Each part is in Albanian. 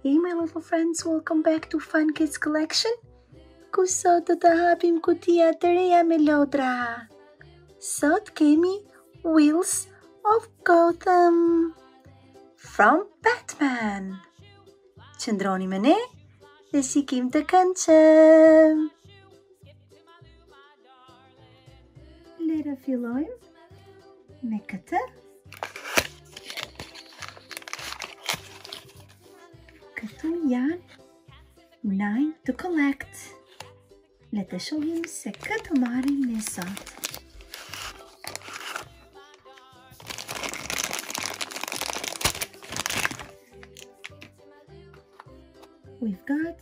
Hey my little friends, welcome back to Fun Kids Collection. Kusot të hapim kutia të reja me lodra. Sot kemi Wheels of Gotham from Batman. Qëndroni me ne dhe Shikim të kendshem. Lera fillojmë me këtë. Këtu janë 9 to collect. Le të shohim se këtë marrim ne sot. We've got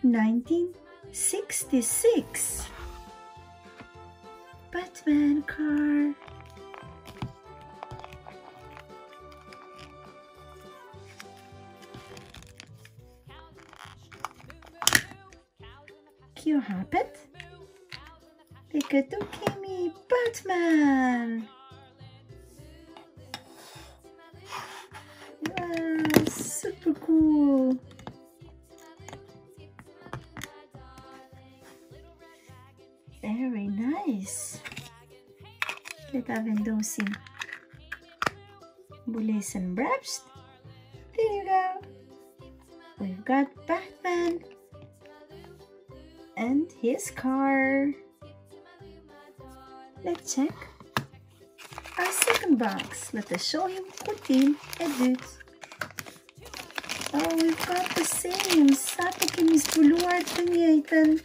1966 Batman car. Kjo hapet dhe këtu kemi Batman. Wow, super cool. Very nice. Le ta vendosim mbulesën mbrapsht. There you go. We've got Batman and his car. Let's check our second box. Let us show him kutin e dytë. Oh, we've got the same. Sa të kemi zbuluar të njëjtën.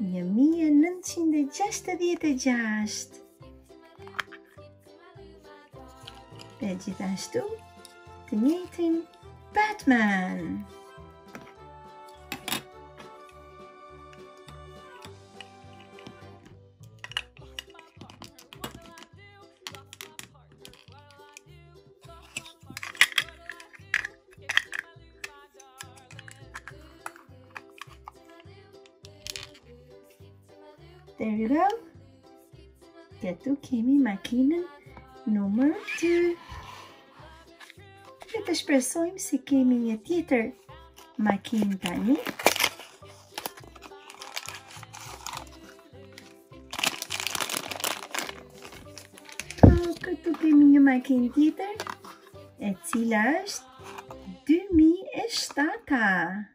1966. Dhe gjithashtu të njëjtin Batman. There you go. Këtu kemi makinën numër 2. Le të shpresojmë se kemi një tjetër makinë tani. Këtu kemi një makinë tjetër, e cila është 2007.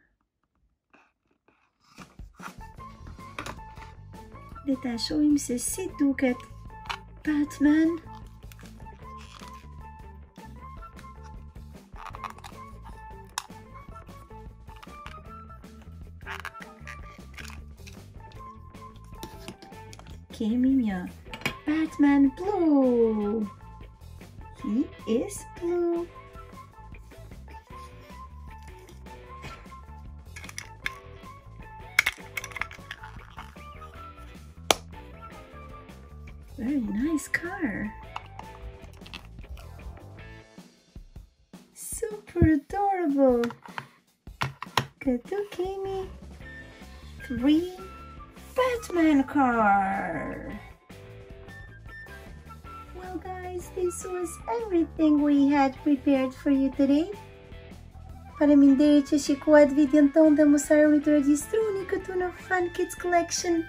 Le ta shohim se si duket Batman. Kemi një Batman blue. He is blue. Very nice car. Super adorable. Këtu kemi 3 Batman car. Well guys, this was everything we had prepared for you today. Faleminderit që shikuat videon tonë dhe mos harroni të regjistroni këtu në Fun Kids Collection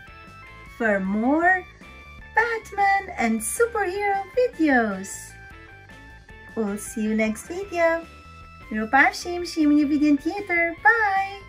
for more Batman and superhero videos. We'll see you next video. Mirupafshim, shihemi një video tjetër. Bye!